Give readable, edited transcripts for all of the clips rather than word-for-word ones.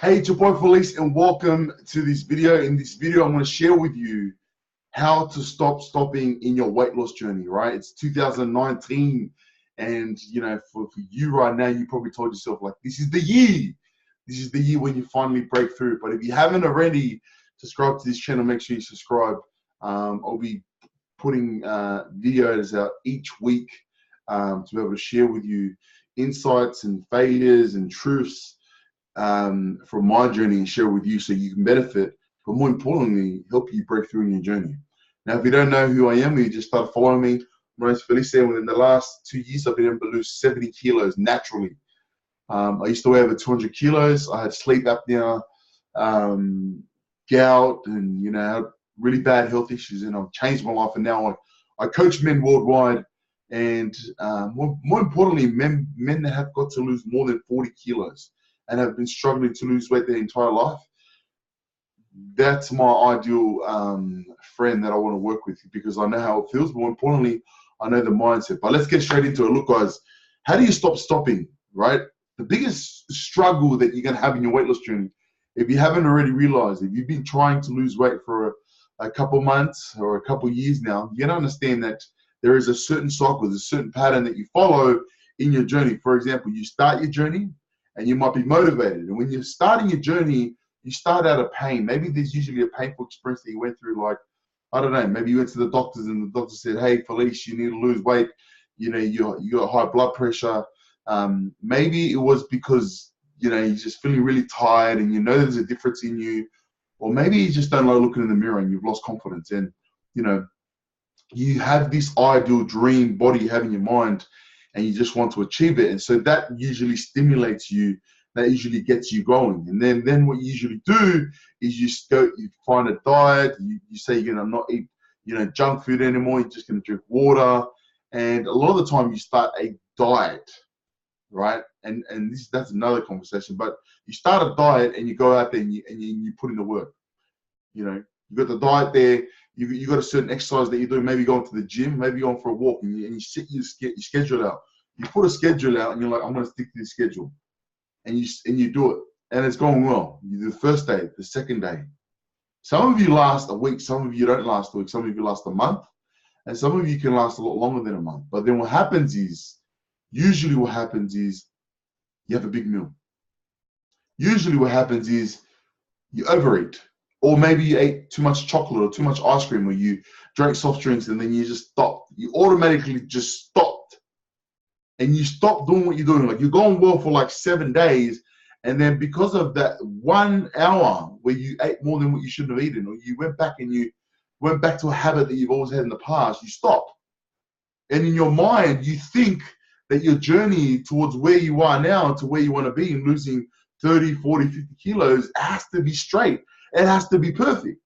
Hey, it's your boy Felice and welcome to this video. In this video, I'm going to share with you how to stop stopping in your weight loss journey, right? It's 2019 and, for you right now, you probably told yourself, like, this is the year. This is the year when you finally break through. But if you haven't already subscribed to this channel, make sure you subscribe. I'll be putting videos out each week to be able to share with you insights and failures and truths from my journey and share with you so you can benefit, but more importantly, help you break through in your journey. Now, if you don't know who I am, you just started following me. My name is Felice, and within the last 2 years, I've been able to lose 70 kilos naturally. I used to weigh over 200 kilos. I had sleep apnea, gout, and had really bad health issues, and I've changed my life. And now I coach men worldwide, and more importantly, men that have got to lose more than 40 kilos and have been struggling to lose weight their entire life. That's my ideal friend that I want to work with, because I know how it feels, but more importantly, I know the mindset. But let's get straight into it. Look, guys, how do you stop stopping, right? The biggest struggle that you're going to have in your weight loss journey, if you haven't already realized, if you've been trying to lose weight for a couple months or a couple years now, you gotta understand that there is a certain cycle, there's a certain pattern that you follow in your journey. For example, you start your journey, and you might be motivated. And when you're starting your journey, you start out of pain. Maybe there's usually a painful experience that you went through, like, I don't know, maybe you went to the doctors and the doctor said, hey, Felice, you need to lose weight. You got high blood pressure. Maybe it was because, you're just feeling really tired and there's a difference in you. Or maybe you just don't like looking in the mirror and you've lost confidence. And, you have this ideal dream body you have in your mind, and you just want to achieve it. And so that usually stimulates you, that usually gets you going. And then what you usually do is you find a diet, you say you're gonna not eat, junk food anymore, you're just gonna drink water. And a lot of the time you start a diet, right? And that's another conversation, but you start a diet and you go out there and you put in the work. You got the diet there, you got a certain exercise that you're doing, maybe going to the gym, maybe going for a walk, and you set your schedule out. You put a schedule out and you're like, I'm going to stick to this schedule. And you do it. And it's going well. You do the first day, the second day. Some of you last a week, some of you don't last a week, some of you last a month, and some of you can last a lot longer than a month. But then usually what happens is you have a big meal. Usually what happens is you overeat. Or maybe you ate too much chocolate or too much ice cream, or you drank soft drinks and then you just stopped. You automatically just stopped. And you stop doing what you're doing. Like, you're going well for like 7 days, and then because of that 1 hour where you ate more than what you shouldn't have eaten, or you went back to a habit that you've always had in the past, you stop. And in your mind, you think that your journey towards where you are now to where you want to be in losing 30, 40, 50 kilos has to be straight. It has to be perfect.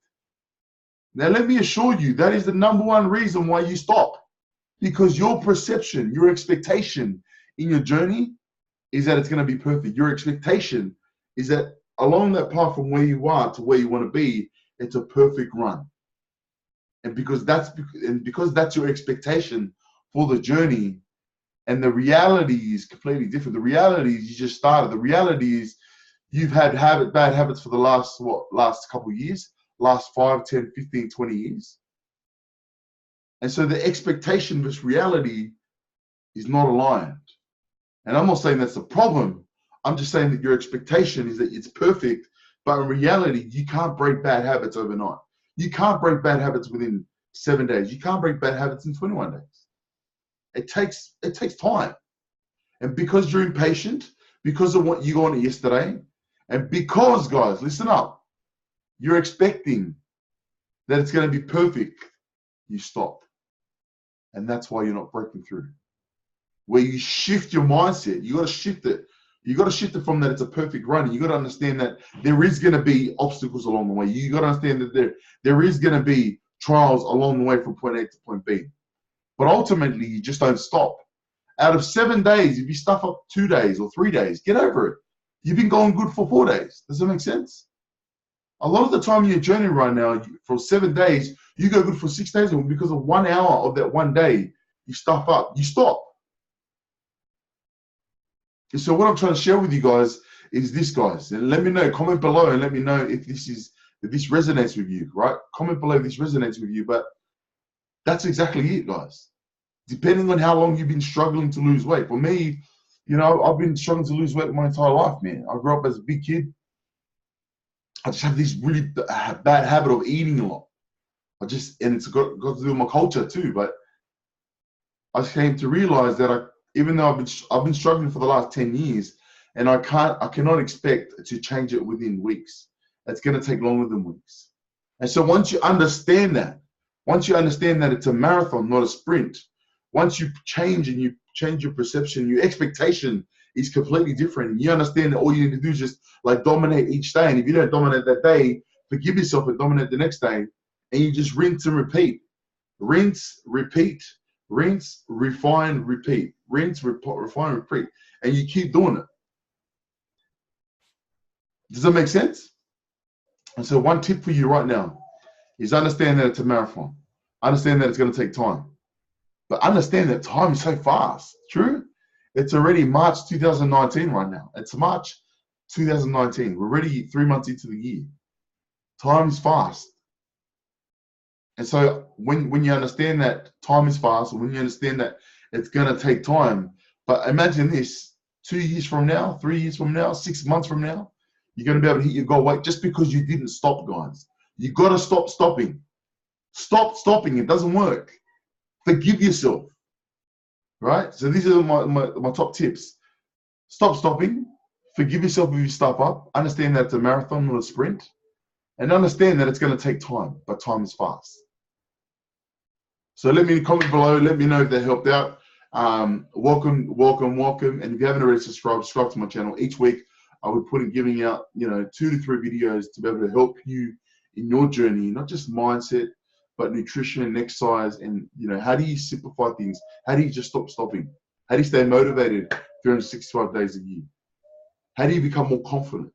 Now, let me assure you, that is the #1 reason why you stop. Because your perception, your expectation in your journey is that it's going to be perfect. Your expectation is that along that path from where you are to where you want to be, it's a perfect run. And because that's your expectation for the journey, and the reality is completely different. The reality is you just started. The reality is you've had bad habits for the last couple of years, last 5, 10, 15, 20 years. And so the expectation versus reality is not aligned. And I'm not saying that's the problem. I'm just saying that your expectation is that it's perfect, but in reality, you can't break bad habits overnight. You can't break bad habits within 7 days. You can't break bad habits in 21 days. It takes time. And because you're impatient, because of what you wanted yesterday, and because, guys, listen up, you're expecting that it's going to be perfect, you stop. And that's why you're not breaking through. Where you shift your mindset, you got to shift it. You got to shift it from that it's a perfect run. And you got to understand that there is going to be obstacles along the way. You got to understand that there is going to be trials along the way from point A to point B. But ultimately, you just don't stop. Out of 7 days, if you stuff up 2 days or 3 days, get over it. You've been going good for 4 days. Does that make sense? A lot of the time in your journey right now, for 7 days, you go good for 6 days, and because of 1 hour of that one day, you stuff up, you stop. And so what I'm trying to share with you guys is this, guys. And let me know, comment below and let me know if this resonates with you, right? Comment below if this resonates with you. But that's exactly it, guys. Depending on how long you've been struggling to lose weight. For me, you know, I've been struggling to lose weight my entire life, man. I grew up as a big kid. I just have this really bad habit of eating a lot. And it's got to do with my culture too. But I came to realize that even though I've been struggling for the last 10 years, and I cannot expect to change it within weeks. It's going to take longer than weeks. And so once you understand that it's a marathon, not a sprint, once you change your perception, your expectation is completely different. And you understand that all you need to do is just like dominate each day. And if you don't dominate that day, forgive yourself and dominate the next day. And you just rinse and repeat. Rinse, repeat. Rinse, refine, repeat. Rinse, refine, repeat. And you keep doing it. Does that make sense? And so one tip for you right now is understand that it's a marathon. Understand that it's going to take time. But understand that time is so fast. True? It's already March 2019 right now. It's March 2019. We're already 3 months into the year. Time is fast. And so when you understand that time is fast, and when you understand that it's going to take time, but imagine this, 2 years from now, 3 years from now, 6 months from now, you're going to be able to hit your goal weight just because you didn't stop, guys. You got to stop stopping. Stop stopping. It doesn't work. Forgive yourself. Right? So these are my top tips. Stop stopping. Forgive yourself if you stop up. Understand that it's a marathon, not a sprint. And understand that it's going to take time, but time is fast. So let me comment below. Let me know if that helped out. Welcome. And if you haven't already subscribe to my channel. Each week, I would giving out, 2 to 3 videos to be able to help you in your journey, not just mindset, but nutrition and exercise. And, how do you simplify things? How do you just stop stopping? How do you stay motivated 365 days a year? How do you become more confident?